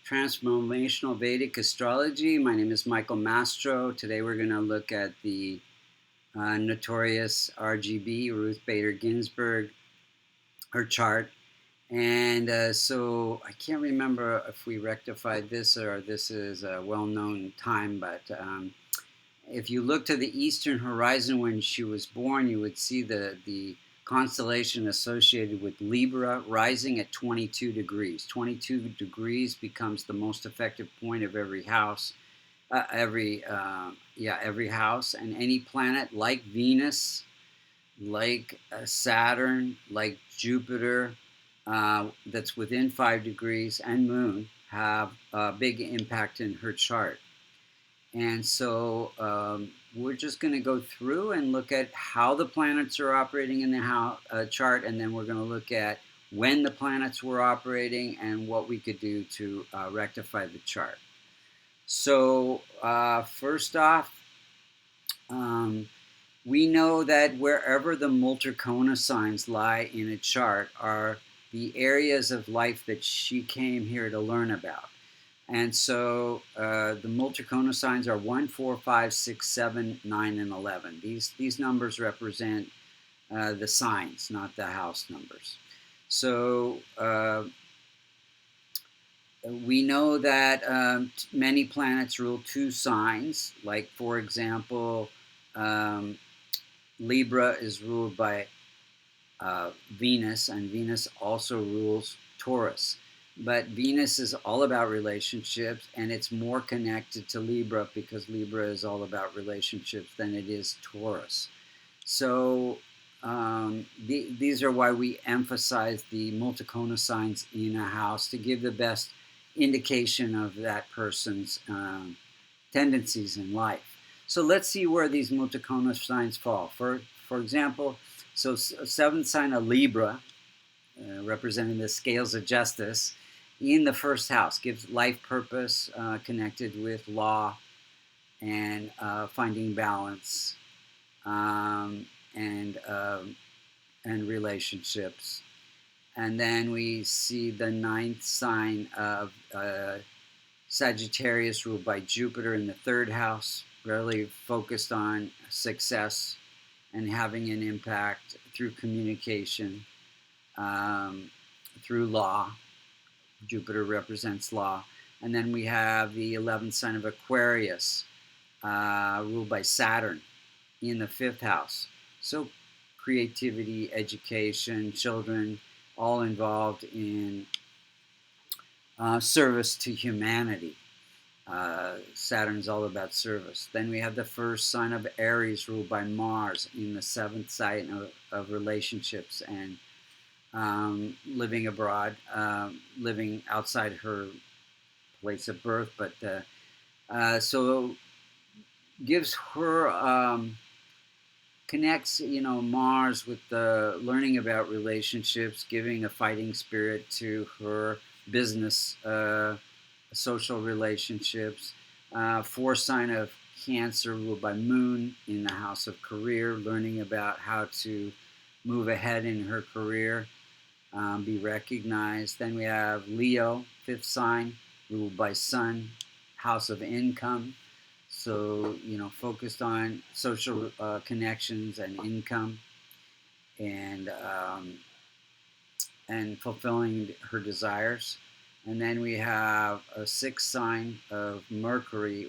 Transformational Vedic Astrology. My name is Michael Mastro. Today we're going to look at the notorious RGB, Ruth Bader Ginsberg, her chart. And so I can't remember if we rectified this or this is a well-known time, but if you look to the eastern horizon when she was born, you would see the constellation associated with Libra rising at 22 degrees. 22 degrees becomes the most effective point of every house, every house, and any planet like Venus, like Saturn, like Jupiter, that's within 5 degrees, and Moon have a big impact in her chart. And so we're just going to go through and look at how the planets are operating in the chart, and then we're going to look at when the planets were operating and what we could do to rectify the chart. So first off, we know that wherever the Multikona signs lie in a chart are the areas of life that she came here to learn about. And so the Multikona signs are 1, 4, 5, 6, 7, 9, and 11. These numbers represent the signs, not the house numbers. So we know that many planets rule 2 signs. Like, for example, Libra is ruled by Venus, and Venus also rules Taurus. But Venus is all about relationships, and it's more connected to Libra because Libra is all about relationships than it is Taurus. So these are why we emphasize the Multikona signs in a house to give the best indication of that person's tendencies in life. So let's see where these Multikona signs fall. For example, so 7th sign of Libra, representing the scales of justice, in the first house gives life purpose, connected with law and finding balance and relationships. And then we see the 9th sign of Sagittarius, ruled by Jupiter in the 3rd house, really focused on success and having an impact through communication, through law. Jupiter represents law. And then we have the 11th sign of Aquarius, ruled by Saturn in the 5th house. So creativity, education, children, all involved in service to humanity. Saturn's all about service. Then we have the 1st sign of Aries, ruled by Mars in the 7th sign of relationships and living abroad, living outside her place of birth, but so gives her connects Mars with the learning about relationships, giving a fighting spirit to her business, social relationships. 4th sign of Cancer, ruled by Moon in the house of career, learning about how to move ahead in her career. Be recognized. Then we have Leo, 5th sign, ruled by Sun, house of income. So, focused on social connections and income and fulfilling her desires. And then we have a 6th sign of Mercury,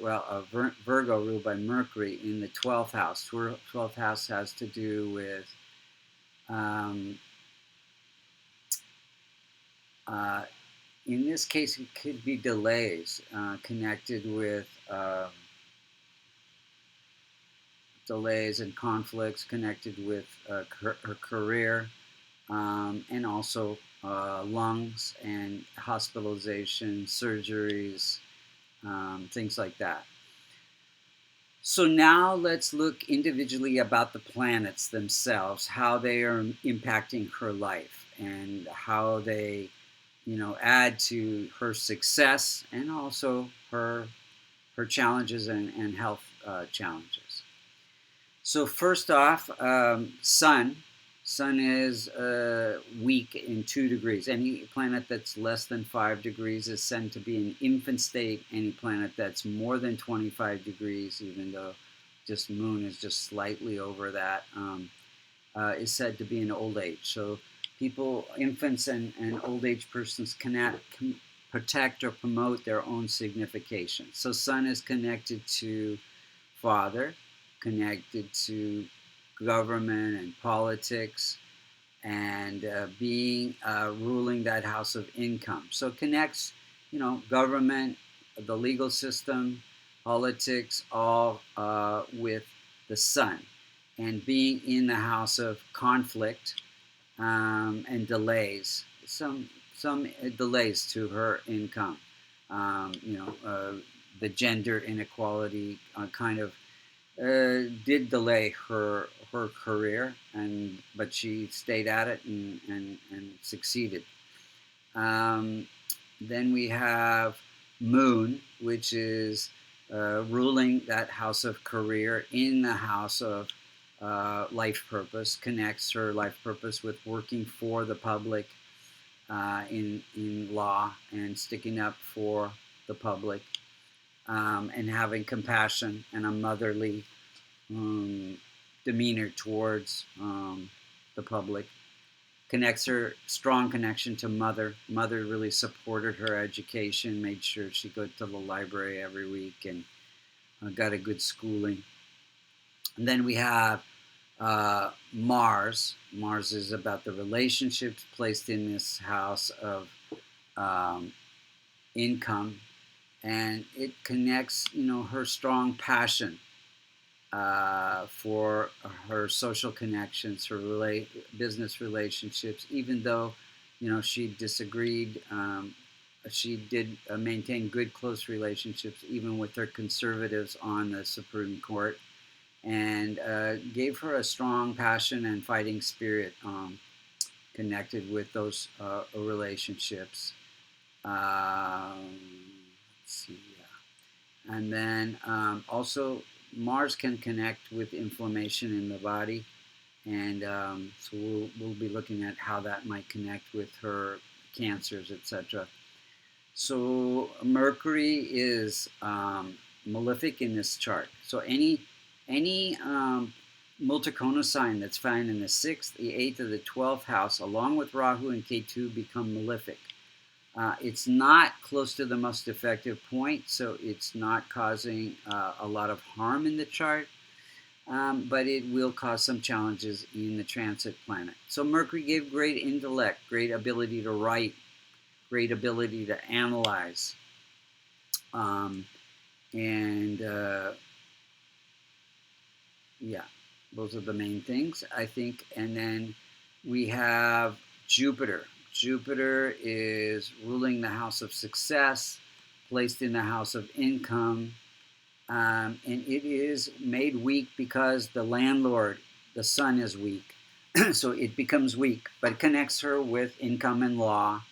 Virgo, ruled by Mercury in the 12th house. 12th house has to do with in this case, it could be delays connected with delays and conflicts connected with her career, and also lungs and hospitalization, surgeries, things like that. So now let's look individually about the planets themselves, how they are impacting her life and how they add to her success and also her challenges and health challenges. So first off, Sun. Sun is weak in 2 degrees. Any planet that's less than 5 degrees is said to be in infant state. Any planet that's more than 25 degrees, even though just moon is just slightly over that, is said to be in old age. So people, infants and old age persons cannot protect or promote their own signification. So sun is connected to father, connected to government and politics, and ruling that house of income. So it connects, government, the legal system, politics, all with the sun, and being in the house of conflict and delays. Some delays to her income. The gender inequality kind of did delay her career, but she stayed at it and succeeded. Then we have Moon, which is ruling that house of career in the house of life purpose, connects her life purpose with working for the public in law and sticking up for the public, and having compassion and a motherly demeanor towards the public. Connects her, strong connection to mother. Mother really supported her education, made sure she go to the library every week and got a good schooling. And then we have Mars. Mars is about the relationships, placed in this house of income, and it connects, her strong passion for her social connections, her business relationships. Even though, she disagreed, she did maintain good, close relationships, even with her conservatives on the Supreme Court, and gave her a strong passion and fighting spirit connected with those relationships. Let's see, yeah. And then also Mars can connect with inflammation in the body, and so we'll be looking at how that might connect with her cancers, etc. So Mercury is malefic in this chart. So any Multicono sign that's found in the 6th, the 8th, or the 12th house, along with Rahu and Ketu, become malefic. It's not close to the most effective point, so it's not causing a lot of harm in the chart, but it will cause some challenges in the transit planet. So Mercury gave great intellect, great ability to write, great ability to analyze, yeah, those are the main things, I think. And then we have Jupiter. Jupiter is ruling the house of success, placed in the house of income, and it is made weak because the landlord, the sun, is weak. So it becomes weak, but it connects her with income and law.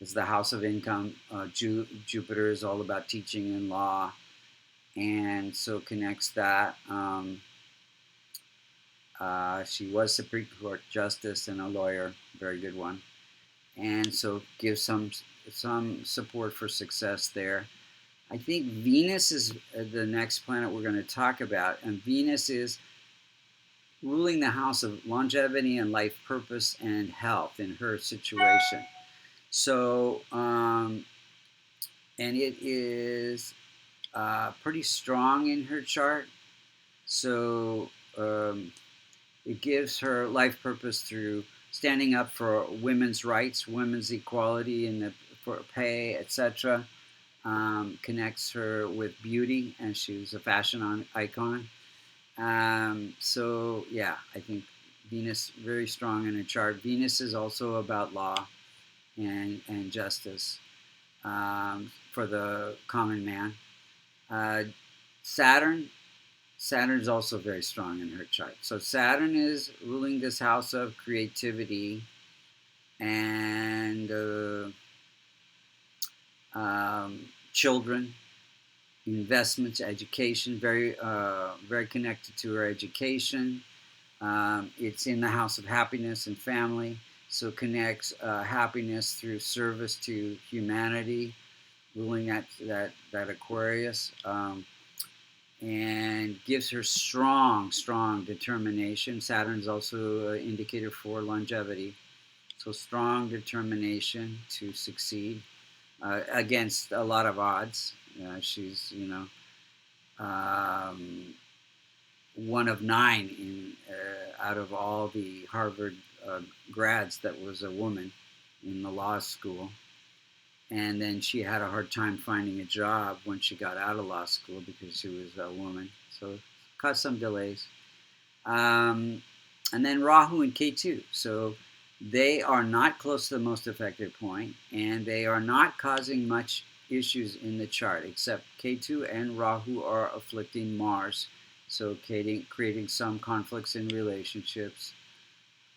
It's the house of income. Jupiter is all about teaching and law, and so connects that. She was Supreme Court Justice and a lawyer, very good one. And so gives some support for success there. I think Venus is the next planet we're going to talk about, and Venus is ruling the house of longevity and life purpose and health in her situation. So, and it is pretty strong in her chart. So it gives her life purpose through standing up for women's rights, women's equality, and for pay, etc. Connects her with beauty, and she's a fashion icon. So yeah, I think Venus very strong in her chart. Venus is also about law and justice for the common man. Saturn is also very strong in her chart. So Saturn is ruling this house of creativity and children, investments, education, very connected to her education. It's in the house of happiness and family, so connects happiness through service to humanity, ruling that Aquarius, and gives her strong determination. Saturn's also an indicator for longevity, so strong determination to succeed against a lot of odds. She's um, one of nine out of all the Harvard grads that was a woman in the law school. And then she had a hard time finding a job when she got out of law school because she was a woman. So it caused some delays. And then Rahu and Ketu. So they are not close to the most affected point, and they are not causing much issues in the chart, except Ketu and Rahu are afflicting Mars, so creating some conflicts in relationships.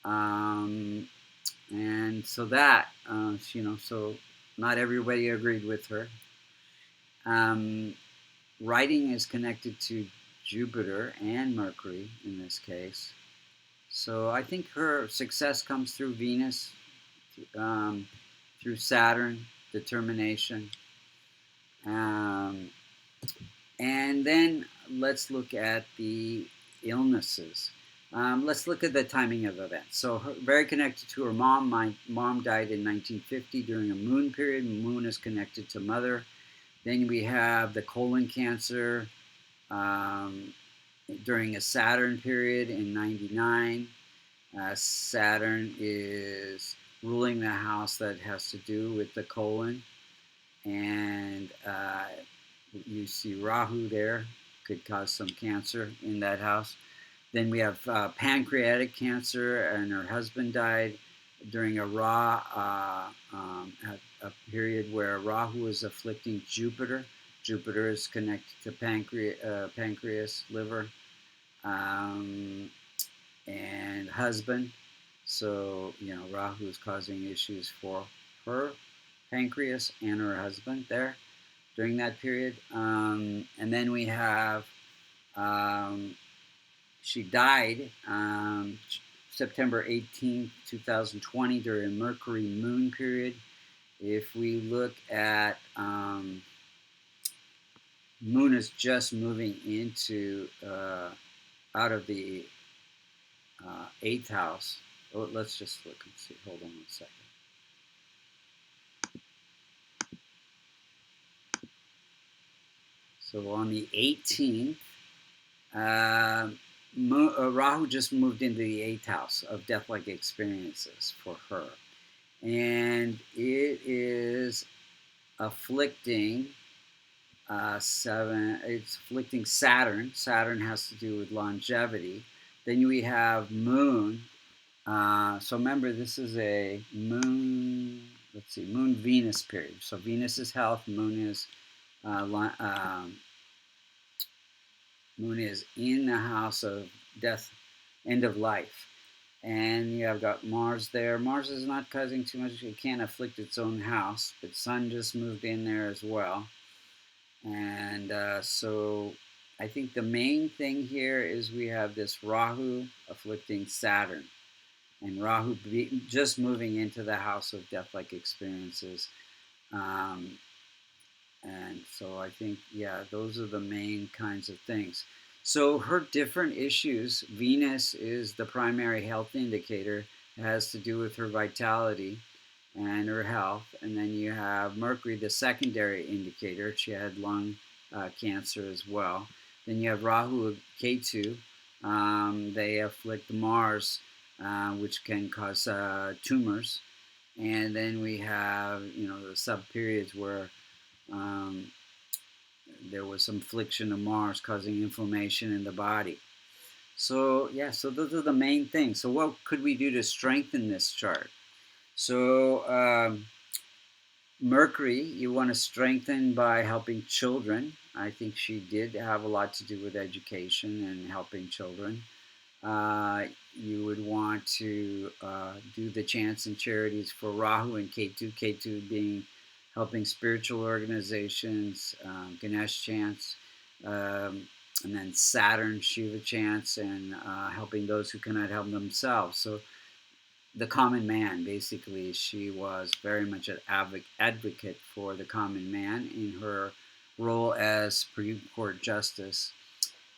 And so that, so not everybody agreed with her. Writing is connected to Jupiter and Mercury in this case. So I think her success comes through Venus, through Saturn, determination. And then let's look at the illnesses. Let's look at the timing of events. So very connected to her mom. My mom died in 1950 during a moon period. Moon is connected to mother. Then we have the colon cancer during a Saturn period in 99. Saturn is ruling the house that has to do with the colon. And you see Rahu there, could cause some cancer in that house. Then we have pancreatic cancer, and her husband died during a period where Rahu is afflicting Jupiter. Jupiter is connected to pancreas, liver, and husband. So, Rahu is causing issues for her pancreas and her husband there during that period. And then we have, she died September 18, 2020 during a Mercury moon period. If we look at moon is just moving into out of the 8th house. Oh, let's just look and see. Hold on 1 second. So on the 18th, Rahu just moved into the 8th house of death-like experiences for her. And it is afflicting it's afflicting Saturn. Saturn has to do with longevity. Then we have Moon. So remember, this is a Moon, Moon Venus period. So Venus is health, Moon is Moon is in the house of death, end of life. And you have got Mars there. Mars is not causing too much. It can't afflict its own house, but Sun just moved in there as well. And so I think the main thing here is we have this Rahu afflicting Saturn. And Rahu just moving into the house of death-like experiences. And so I think, those are the main kinds of things. So her different issues, Venus is the primary health indicator. It has to do with her vitality and her health. And then you have Mercury, the secondary indicator. She had lung cancer as well. Then you have Rahu, Ketu. They afflict Mars, which can cause tumors. And then we have, the sub-periods where there was some affliction of Mars causing inflammation in the body. So, so those are the main things. So what could we do to strengthen this chart? So Mercury, you want to strengthen by helping children. I think she did have a lot to do with education and helping children. You would want to do the chants and charities for Rahu and Ketu. Ketu being helping spiritual organizations, Ganesh chants, and then Saturn, Shiva chants, and helping those who cannot help themselves. So the common man, basically, she was very much an advocate for the common man in her role as Supreme Court Justice.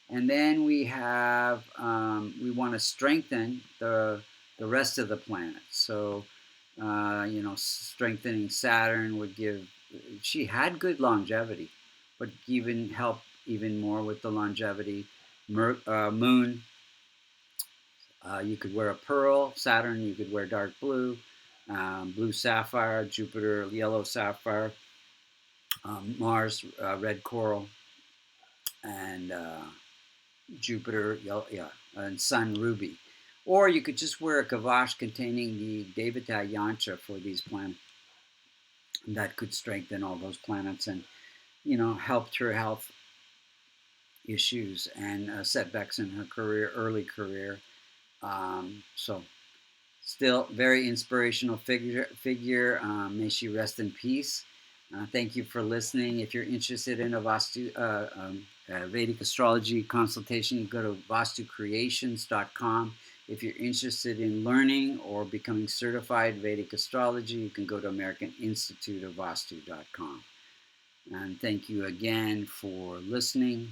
And then we have, we want to strengthen the rest of the planets. So, strengthening Saturn would give, she had good longevity, but even help even more with the longevity. Moon, you could wear a pearl. Saturn, you could wear dark blue. Blue sapphire, Jupiter, yellow sapphire. Mars, red coral. And Jupiter, yeah, and Sun, ruby. Or you could just wear a kavash containing the Devata yantra for these planets. That could strengthen all those planets and, helped her health issues and setbacks in her career, early career. So still very inspirational figure. May she rest in peace. Thank you for listening. If you're interested in a Vedic astrology consultation, you go to vastucreations.com. If you're interested in learning or becoming certified Vedic astrology, you can go to American Institute of Vastu.com. And thank you again for listening.